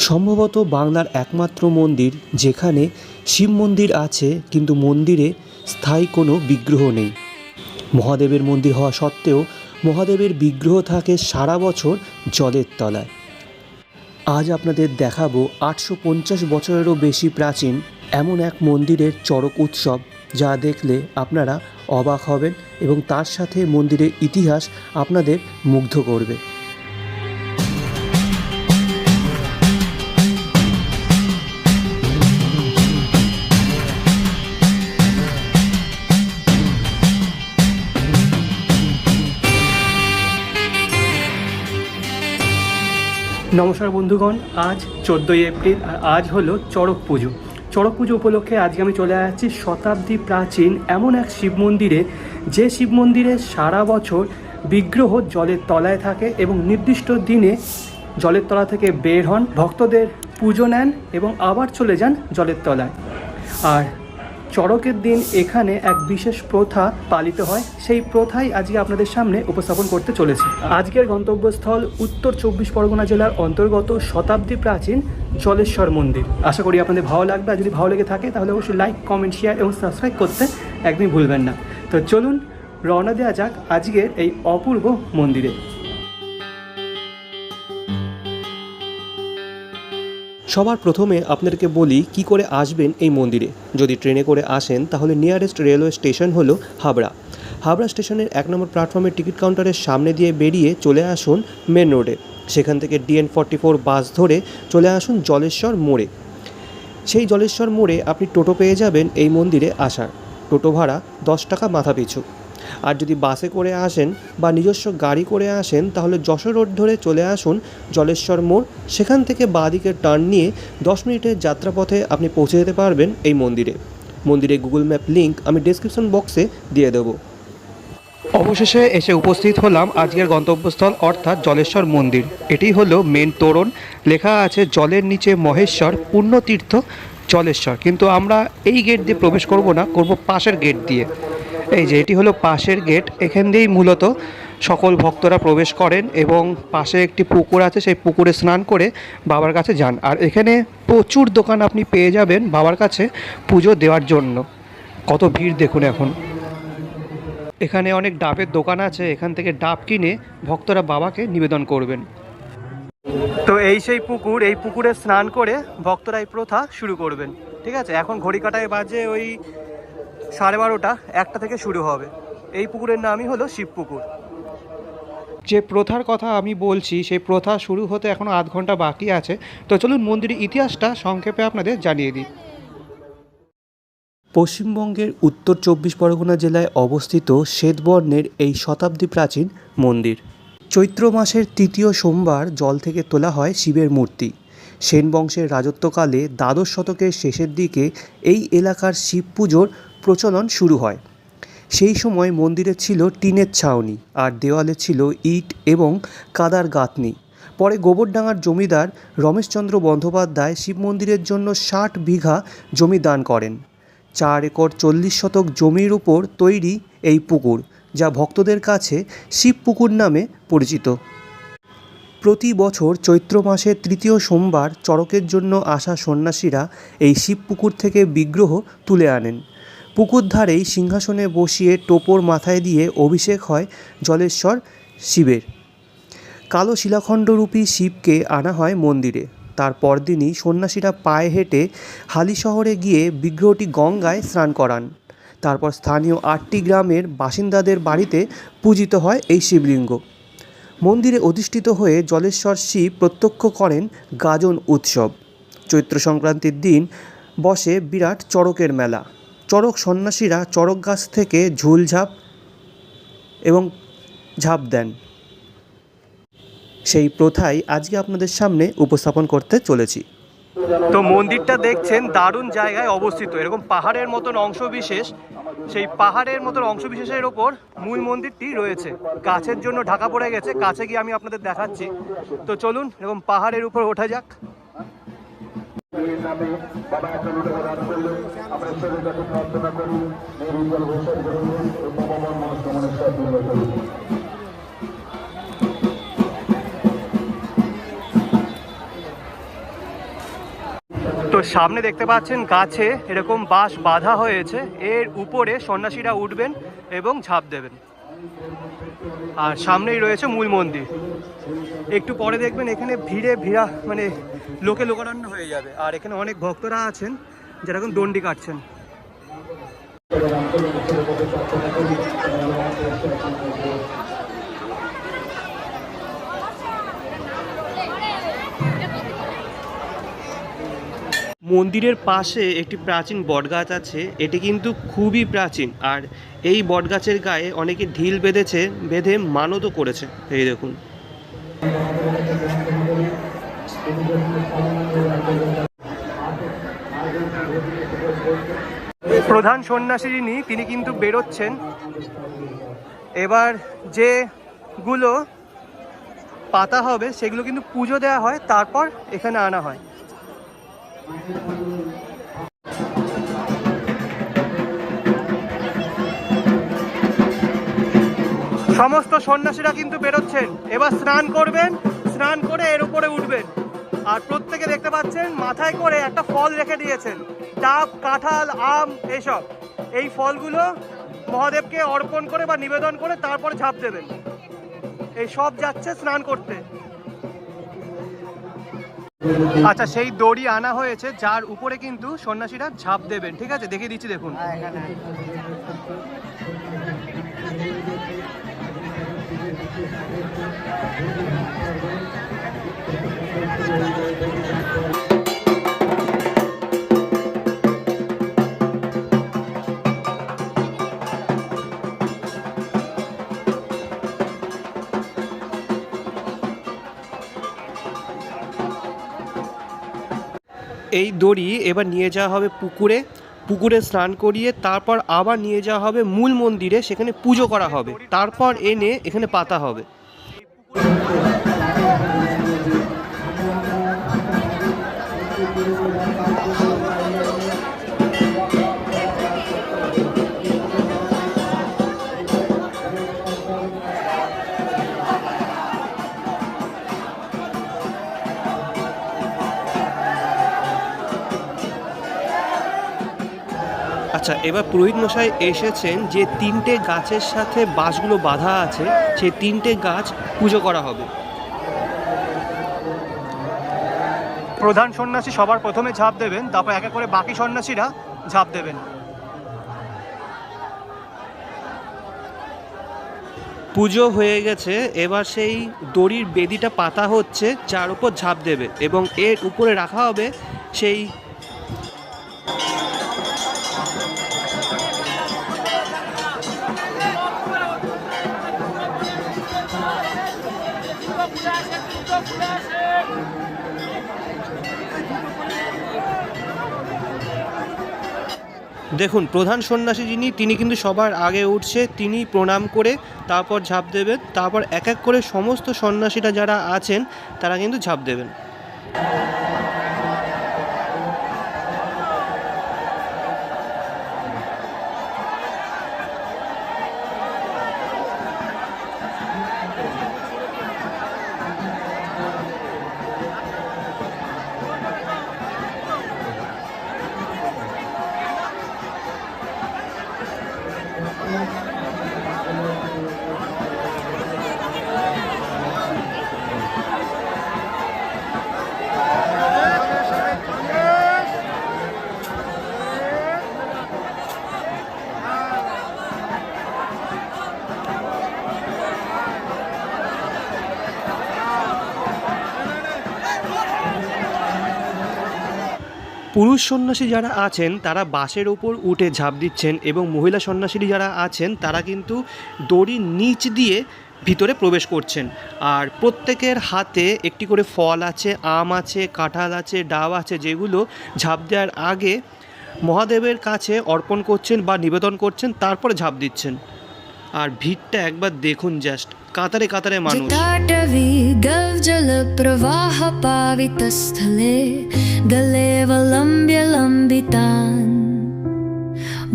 সম্ভবত বাংলার একমাত্র মন্দির যেখানে শিব মন্দির আছে কিন্তু মন্দিরে স্থায়ী কোনো বিগ্রহ নেই। মহাদেবের মন্দির হওয়া সত্ত্বেও মহাদেবের বিগ্রহ থাকে সারা বছর জলের তলায়। আজ আপনাদের দেখাবো 850 বছরেরও বেশি প্রাচীন এমন এক মন্দিরের চড়ক উৎসব, যা দেখলে আপনারা অবাক হবেন এবং তার সাথে মন্দিরের ইতিহাস আপনাদের মুগ্ধ করবে। নমস্কার বন্ধুগণ, আজ 14ই এপ্রিল আর আজ হলো চড়ক পুজো। চড়ক পুজো উপলক্ষে আজকে আমি চলে আসছি শতাব্দী প্রাচীন এমন এক শিব মন্দিরে, যে শিব মন্দিরে সারা বছর বিগ্রহ জলের তলায় থাকে এবং নির্দিষ্ট দিনে জলের তলা থেকে বের হন, ভক্তদের পুজো নেন এবং আবার চলে যান জলের তলায়। আর চড়কের দিন এখানে এক বিশেষ প্রথা পালিত হয়, সেই প্রথাই আজকে আপনাদের সামনে উপস্থাপন করতে চলেছি। আজকের গন্তব্যস্থল উত্তর 24 পরগনা জেলার অন্তর্গত শতাব্দী প্রাচীন জলেশ্বর মন্দির। আশা করি আপনাদের ভালো লাগবে, আর যদি ভালো লেগে থাকে তাহলে অবশ্যই লাইক, কমেন্ট, শেয়ার এবং সাবস্ক্রাইব করতে একদমই ভুলবেন না। তো চলুন রওনা দেওয়া যাক আজকের এই অপূর্ব মন্দিরে। সবার প্রথমে আপনাদেরকে বলি কি করে আসবেন এই মন্দিরে। যদি ট্রেনে করে আসেন তাহলে নিয়ারেস্ট রেলওয়ে স্টেশন হলো হাবড়া। হাবড়া স্টেশনের 1 নম্বর প্ল্যাটফর্মের টিকিট কাউন্টারের সামনে দিয়ে বেরিয়ে চলে আসুন মেন রোডে। সেখান থেকে DN 44 বাস ধরে চলে আসুন জলেশ্বর মোড়ে। সেই জলেশ্বর মোড়ে আপনি টোটো পেয়ে যাবেন এই মন্দিরে আসার। টোটো ভাড়া 10 টাকা মাথা পিছু। আর যদি বাসে করে আসেন বা নিজস্ব গাড়ি করে আসেন তাহলে যশোর রোড ধরে চলে আসুন জলেশ্বর মোড়। সেখান থেকে বাঁদিকে টার্ন নিয়ে 10 মিনিটের যাত্রাপথে আপনি পৌঁছে যেতে পারবেন এই মন্দিরে। মন্দিরে গুগল ম্যাপ লিঙ্ক আমি ডেসক্রিপশন বক্সে দিয়ে দেবো। অবশেষে এসে উপস্থিত হলাম আজকের গন্তব্যস্থল অর্থাৎ জলেশ্বর মন্দির। এটি হলো মেন তোরণ। লেখা আছে জলের নিচে মহেশ্বর, পুণ্যতীর্থ জলেশ্বর। কিন্তু আমরা এই গেট দিয়ে প্রবেশ করব না, করব পাশের গেট দিয়ে। এই যে এটি হলো পাশের গেট, এখান দিয়েই মূলত সকল ভক্তরা প্রবেশ করেন এবং পাশে একটি পুকুর আছে, সেই পুকুরে স্নান করে বাবার কাছে যান। আর এখানে প্রচুর দোকান আপনি পেয়ে যাবেন বাবার কাছে পুজো দেওয়ার জন্য। কত ভিড় দেখুন এখন। এখানে অনেক ডাবের দোকান আছে, এখান থেকে ডাব কিনে ভক্তরা বাবাকে নিবেদন করবেন। তো এই সেই পুকুর, এই পুকুরে স্নান করে ভক্তরা এই প্রথা শুরু করবেন। ঠিক আছে, এখন ঘড়ি কাটায় বাজে ওই 12:30, 1টা থেকে শুরু হবে। এই পুকুরের নামই হলো শিব পুকুর। যে প্রথার কথা আমি বলছি সেই প্রথা শুরু হতে এখনও আধ ঘন্টা বাকি আছে। তো চলুন মন্দিরের ইতিহাসটা সংক্ষেপে আপনাদের জানিয়ে দিই। পশ্চিমবঙ্গের উত্তর 24 পরগনা জেলায় অবস্থিত শ্বেতবর্ণের এই শতাব্দী প্রাচীন মন্দির। চৈত্র মাসের 3য় সোমবার জল থেকে তোলা হয় শিবের মূর্তি। সেন বংশের রাজত্বকালে দ্বাদশ শতকের শেষের দিকে এই এলাকার শিব পুজোর প্রচলন শুরু হয়। সেই সময় মন্দিরে ছিল টিনের ছাউনি আর দেওয়ালে ছিল ইট এবং কাদার গাঁথনি। পরে গোবরডাঙ্গার জমিদার রমেশচন্দ্র বন্দ্যোপাধ্যায় শিব মন্দিরের জন্য 60 বিঘা জমি দান করেন। 4 একর 40 শতক জমির উপর তৈরি এই পুকুর, যা ভক্তদের কাছে শিব পুকুর নামে পরিচিত। প্রতি বছর চৈত্র মাসের 3য় সোমবার চড়কের জন্য আসা সন্ন্যাসীরা এই শিব পুকুর থেকে বিগ্রহ তুলে আনেন। পুকুর ধারেই সিংহাসনে বসিয়ে টোপর মাথায় দিয়ে অভিষেক হয় জলেশ্বর শিবের। কালো শিলাখণ্ডরূপী শিবকে আনা হয় মন্দিরে। তার পরদিনই সন্ন্যাসীরা পায়ে হেঁটে হালি শহরে গিয়ে বিগ্রহটি গঙ্গায় স্নান করান। তারপর স্থানীয় 8টি গ্রামের বাসিন্দাদের বাড়িতে পূজিত হয় এই শিবলিঙ্গ। মন্দিরে অধিষ্ঠিত হয়ে জলেশ্বর শিব প্রত্যক্ষ করেন গাজন উৎসব। চৈত্র সংক্রান্তির দিন বসে বিরাট চড়কের মেলা। চড়ক সন্ন্যাসীরা চড়ক গাছ থেকে ঝুলঝাপ এবং ঝাঁপ দেন। সেই প্রথাই আজকে আপনাদের সামনে উপস্থাপন করতে চলেছি। তো মন্দিরটা দেখছেন দারুণ জায়গায় অবস্থিত, এরকম পাহাড়ের মতন অংশবিশেষ। সেই পাহাড়ের মতন অংশবিশেষের ওপর মূল মন্দিরটি রয়েছে। কাছের জন্য ঢাকা পড়ে গেছে, কাছে গিয়ে আমি আপনাদের দেখাচ্ছি। তো চলুন এরকম পাহাড়ের উপর ওঠা যাক। তো সামনে দেখতে পাচ্ছেন গাছে এরকম বাঁশ বাঁধা হয়েছে, এর উপরে সন্ন্যাসীরা উঠবেন এবং ঝাঁপ দেবেন। আর সামনেই রয়েছে মূল মন্দির। একটু পরে দেখবেন এখানে ভিড়া মানে লোকে লোকারণ্য হয়ে যাবে। আর এখানে অনেক ভক্তরা আছেন যারা এখন দণ্ডি কাটছেন। মন্দিরের পাশে একটি প্রাচীন বটগাছ আছে, এটি কিন্তু খুবই প্রাচীন। আর এই বটগাছের গায়ে অনেকে ঢিল বেঁধে মানতও করেছে। এই দেখুন, প্রধান সন্ন্যাসী যিনি তিনি কিন্তু বেরোচ্ছেন। এবার যেগুলো পাতা হবে সেগুলো কিন্তু পুজো দেওয়া হয়, তারপর এখানে আনা হয়। সমস্ত সন্ন্যাসীরা কিন্তু বেরোচ্ছেন। এবার স্নান করবেন, স্নান করে এর উপরে উঠবেন। আর প্রত্যেকে দেখতে পাচ্ছেন মাথায় করে একটা ফল রেখে দিয়েছেন, ডাব, কাঁঠাল, আম, এসব। এই ফলগুলো মহাদেবকে অর্পণ করে বা নিবেদন করে তারপরে ঝাঁপ দেবেন। এই সব যাচ্ছে স্নান করতে। আচ্ছা, সেই দড়ি আনা হয়েছে যার উপরে কিন্তু সন্ন্যাসীরা ঝাঁপ দেবেন। ঠিক আছে, দেখিয়ে দিচ্ছি, দেখুন। এই দড়ি এবার নিয়ে যাওয়া হবে পুকুরে স্নান করিয়ে তারপর আবার নিয়ে যাওয়া হবে মূল মন্দিরে, সেখানে পুজো করা হবে, তারপর এনে এখানে পাতা হবে। আচ্ছা, এবার পুরোহিত মশাই এসেছেন, যে তিনটে গাছের সাথে বাঁশগুলো বাঁধা আছে সেই তিনটে গাছ পুজো করা হবে। প্রধান সন্ন্যাসী সবার প্রথমে ঝাঁপ দেবেন, তারপর একে করে বাকি সন্ন্যাসীরা ঝাঁপ দেবেন। পুজো হয়ে গেছে, এবার সেই দড়ির বেদিটা পাতা হচ্ছে, যার উপর ঝাঁপ দেবে এবং এর উপরে রাখা হবে সেই দেখুন, প্রধান সন্ন্যাসী যিনি তিনি কিন্তু সবার আগে উঠছে, তিনি প্রণাম করে তারপর ঝাঁপ দেবেন। তারপর এক এক করে সমস্ত সন্ন্যাসীরা যারা আছেন তারা কিন্তু ঝাঁপ দেবেন। পুরুষ সন্ন্যাসী যারা আছেন তারা বাঁশের ওপর উঠে ঝাঁপ দিচ্ছেন এবং মহিলা সন্ন্যাসী যারা আছেন তারা কিন্তু দড়ির নিচ দিয়ে ভিতরে প্রবেশ করছেন। আর প্রত্যেকের হাতে একটি করে ফল আছে, আম আছে, কাঁঠাল আছে, ডাব আছে, যেগুলো ঝাঁপ দেওয়ার আগে মহাদেবের কাছে অর্পণ করছেন বা নিবেদন করছেন, তারপরে ঝাঁপ দিচ্ছেন। আর ভিড়টা একবার দেখুন, জাস্ট কাতারে কাতারে মানুষ। जल प्रवाह पावितस्थले गलेवलम्ब्य लम्बितान्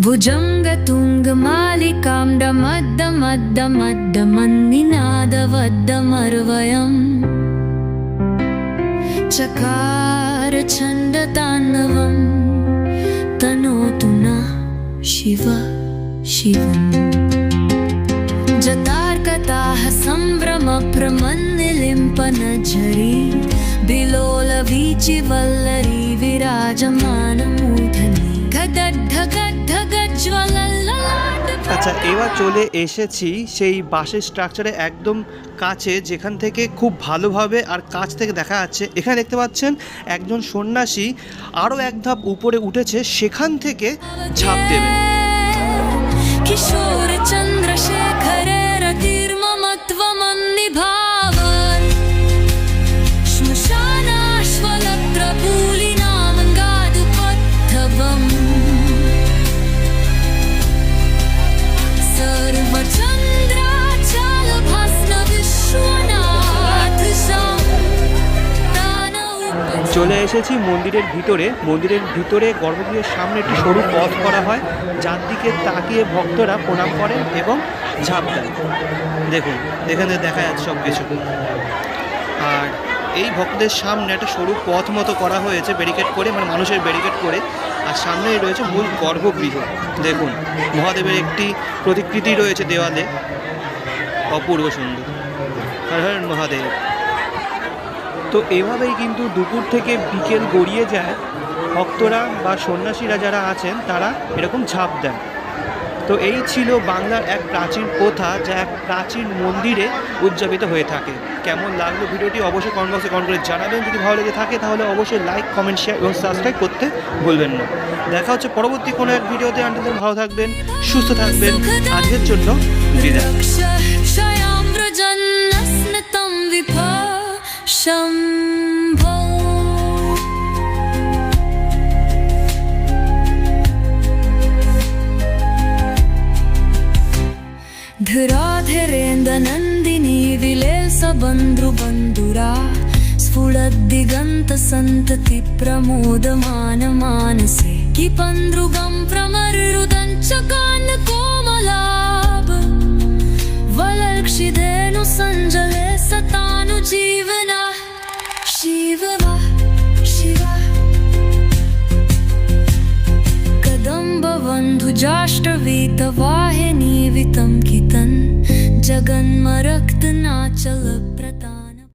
भुजङ्गतुङ्गमालिकां डमद्दमद्दमद्दमन्निनादवद्दमर्वयम् चकार तुषारछन्दताण्डवं तनोतु नः शिव शिवम् जतार्कताः सम्भ्रमप्रमन्निलिम्पनझरी बिलोलवीचिवल्लरी विराजमानमूर्धनि गदद्धगद्धगज्ज्वलल्ललाट। আচ্ছা, এবার চলে এসেছি সেই বাঁশের স্ট্রাকচারে একদম কাছে, যেখান থেকে খুব ভালোভাবে আর কাছ থেকে দেখা যাচ্ছে। এখানে দেখতে পাচ্ছেন একজন সন্ন্যাসী আরও এক ধাপ উপরে উঠেছে, সেখান থেকে ঝাঁপ দেবেন। किशोर चन्द्रशेखरे रतिर्ममत्वमन्निभावन् श्मशानाश्वलत्रपूलिनामङ्गादुपद्धवम् চলে এসেছি মন্দিরের ভিতরে। মন্দিরের ভিতরে গর্ভগৃহের সামনে একটি সরু পথ করা হয়, যার দিকে তাকিয়ে ভক্তরা প্রণাম করেন এবং ঝাঁপ দেন। দেখুন এখানে দেখা যাচ্ছে সব কিছু। আর এই ভক্তদের সামনে একটা সরু পথ মতো করা হয়েছে ব্যারিকেড করে, মানে মানুষের ব্যারিকেড করে। আর সামনেই রয়েছে মূল গর্ভগৃহ। দেখুন মহাদেবের একটি প্রতিকৃতি রয়েছে দেওয়ালে, অপূর্ব সুন্দর। হর হর মহাদেব। তো এভাবেই কিন্তু দুপুর থেকে বিকেল গড়িয়ে যায়, ভক্তরা বা সন্ন্যাসীরা যারা আছেন তারা এরকম ঝাঁপ দেন। তো এই ছিল বাংলার এক প্রাচীন প্রথা, যা এক প্রাচীন মন্দিরে উদযাপিত হয়ে থাকে। কেমন লাগলো ভিডিওটি অবশ্যই কমেন্ট বক্সে কমেন্ট করে জানাবেন। যদি ভালো লেগে থাকে তাহলে অবশ্যই লাইক, কমেন্ট, শেয়ার এবং সাবস্ক্রাইব করতে ভুলবেন না। দেখা হচ্ছে পরবর্তী কোনো এক ভিডিওতে। আনন্দ ভালো থাকবেন, সুস্থ থাকবেন। আজকের জন্য বিদায়। शम्भो धराधरेन्दनन्दिनी विलेसबन्धुबन्धुरा स्फुरद्दिगन्तसन्तति प्रमोदमानमानसे किपन्द्रुगं प्रमरुदञ्चकान्नकोमलाभ वलक्षिधेनु सञ्जले सतानुजीवना शिव वा शिव कदम्बबन्धुजाष्टवीतवाहिनीवितं कितन् जगन्मरक्तनाचल